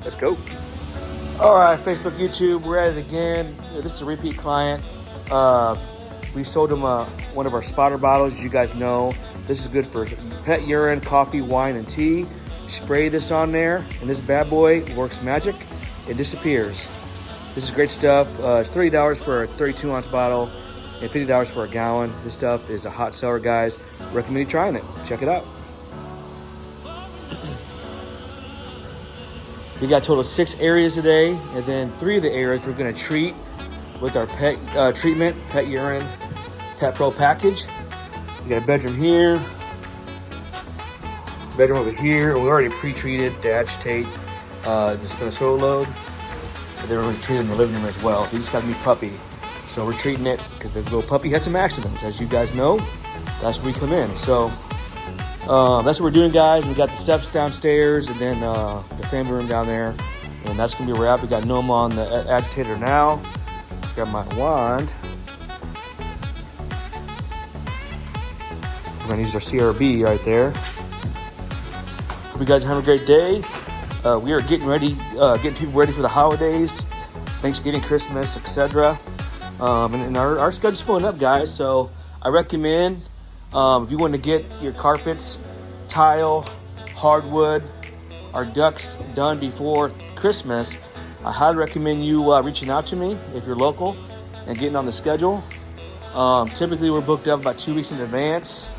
Let's go. All right, Facebook, YouTube, we're at it again. This is a repeat client. We sold him one of our spotter bottles, as you guys know. This is good for pet urine, coffee, wine, and tea. Spray this on there, and this bad boy works magic. It disappears. This is great stuff. It's $30 for a 32-ounce bottle and $50 for a gallon. This stuff is a hot seller, guys. Recommend you trying it. Check it out. We got a total of 6 areas today, and then 3 of the areas we're going to treat with our pet treatment, pet urine, Pet Pro package. We got a bedroom here, bedroom over here. We already pre-treated to agitate the spinosole load. And then we're going to treat it in the living room as well. He just got a new puppy, so we're treating it because the little puppy had some accidents. As you guys know, that's where we come in. So that's what we're doing, guys. We got the steps downstairs and then the family room down there. And that's going to be a wrap. We got Noma on the agitator now. Got my wand. We're going to use our CRB right there. Hope you guys are having a great day. We are getting ready, getting people ready for the holidays, Thanksgiving, Christmas, etc. And our schedule's filling up, guys. So I recommend if you want to get your carpets, tile, hardwood, our ducts done before Christmas, I highly recommend you reaching out to me if you're local and getting on the schedule. Typically, we're booked up about 2 weeks in advance.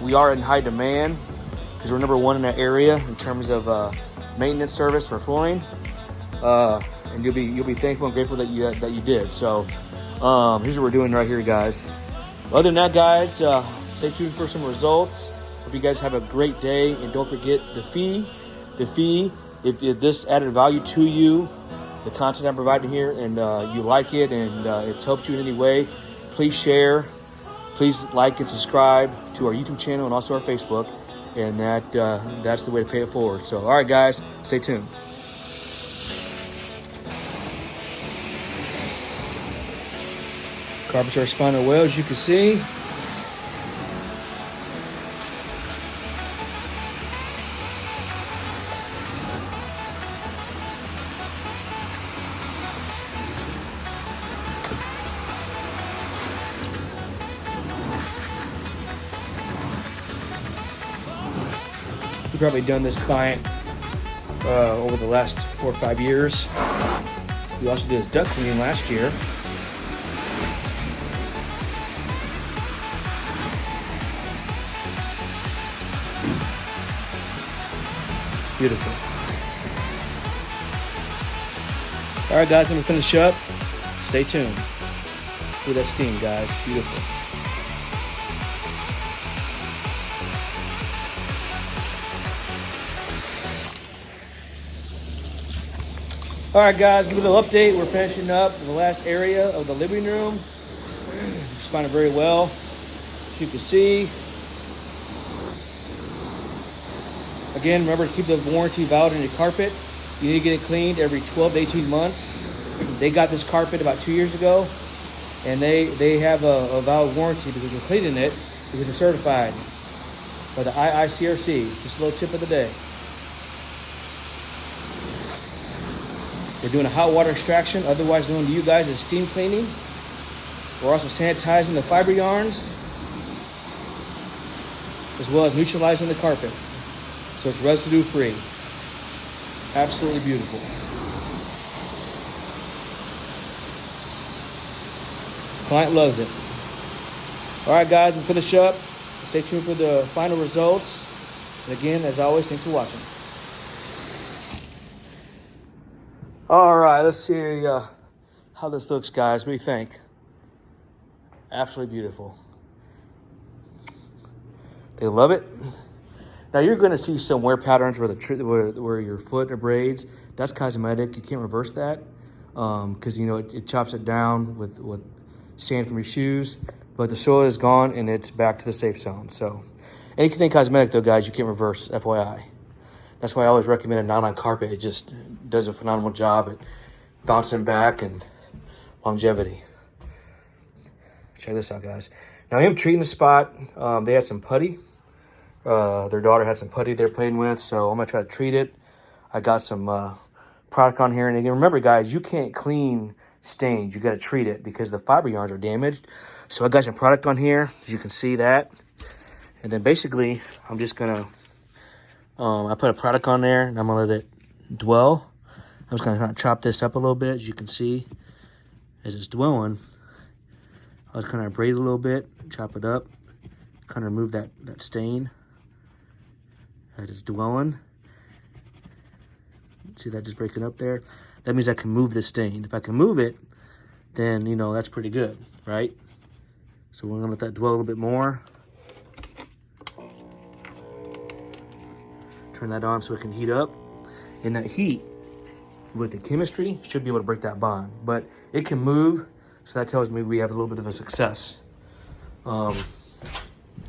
We are in high demand because we're number 1 in that area in terms of maintenance service for flooring. And you'll be thankful and grateful that you did. So here's what we're doing right here, guys. Other than that, guys, stay tuned for some results. Hope you guys have a great day, and don't forget the fee. If this added value to you, the content I'm providing here, and you like it, and it's helped you in any way, please share. Please like and subscribe to our YouTube channel and also our Facebook, and that's the way to pay it forward. So, all right, guys, stay tuned. Carpets are responding well, as you can see. We've probably done this client over the last 4 or 5 years. We also did his duct cleaning last year. Beautiful. All right, guys, I'm gonna finish up. Stay tuned. Look at that steam, guys. Beautiful. All right, guys, give a little update. We're finishing up the last area of the living room. Responded very well, as you can see. Again, remember to keep the warranty valid on your carpet. You need to get it cleaned every 12 to 18 months. They got this carpet about 2 years ago, and they have a valid warranty because we're cleaning it because they're certified by the IICRC. Just a little tip of the day. We're doing a hot water extraction, otherwise known to you guys as steam cleaning. We're also sanitizing the fiber yarns, as well as neutralizing the carpet, so it's residue free. Absolutely beautiful. Client loves it. All right, guys, we'll finish up. Stay tuned for the final results. And again, as always, thanks for watching. All right, let's see how this looks, guys. What do you think? Absolutely beautiful. They love it. Now you're going to see some wear patterns where your foot abrades. That's cosmetic. You can't reverse that because it chops it down with sand from your shoes. But the soil is gone and it's back to the safe zone. So anything cosmetic, though, guys, you can't reverse. FYI. That's why I always recommend a nylon carpet. It just does a phenomenal job at bouncing back and longevity. Check this out, guys. Now I am treating the spot. They had some putty. Their daughter had some putty they're playing with, so I'm gonna try to treat it. I got some product on here. And again, remember guys, you can't clean stains. You got to treat it because the fiber yarns are damaged. So I got some product on here, as you can see that. And then basically, I'm just gonna, I put a product on there and I'm gonna let it dwell. I'm just gonna kind of chop this up a little bit, as you can see, as it's dwelling. I was kind of braid it a little bit, chop it up, kind of remove that stain as it's dwelling. See that just breaking up there? That means I can move the stain. If I can move it, then, you know, that's pretty good, right? So we're gonna let that dwell a little bit more. Turn that on so it can heat up. And that heat, with the chemistry, should be able to break that bond. But it can move, so that tells me we have a little bit of a success.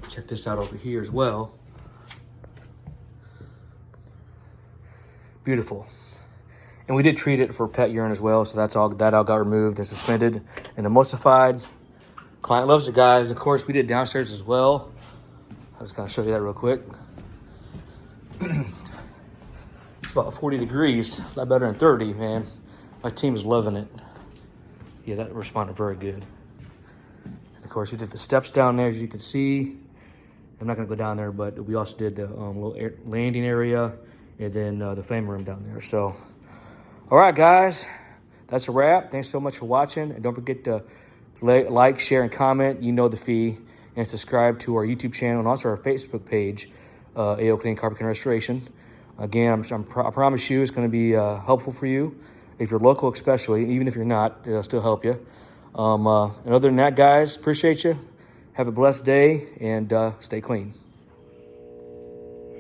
Check this out over here as well. Beautiful. And we did treat it for pet urine as well, so that all got removed and suspended and emulsified. Client loves it, guys. Of course, we did downstairs as well. I was gonna show you that real quick. It's about 40 degrees, a lot better than 30, man. My team is loving it. Yeah, that responded very good. And of course, we did the steps down there, as you can see. I'm not gonna go down there, but we also did the little landing area and then the flame room down there. So, all right, guys, that's a wrap. Thanks so much for watching. And don't forget to like, share, and comment. You know the fee. And subscribe to our YouTube channel and also our Facebook page, AO Clean Carpet and Restoration. Again, I promise you it's going to be helpful for you. If you're local especially, even if you're not, it'll still help you. And other than that, guys, appreciate you. Have a blessed day and stay clean.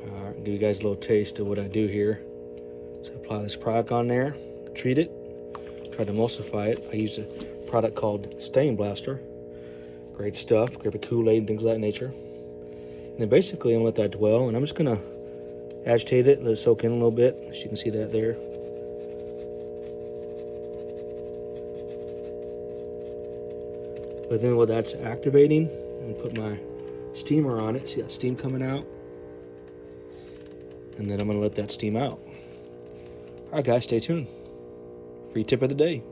All right, give you guys a little taste of what I do here. So apply this product on there, treat it, try to emulsify it. I use a product called Stain Blaster. Great stuff, great for Kool-Aid and things of that nature. And then basically I'm gonna let that dwell, and I'm just gonna agitate it, let it soak in a little bit. As you can see that there. But then while that's activating, I'm gonna put my steamer on it. See that steam coming out? And then I'm gonna let that steam out. All right, guys, stay tuned. Free tip of the day.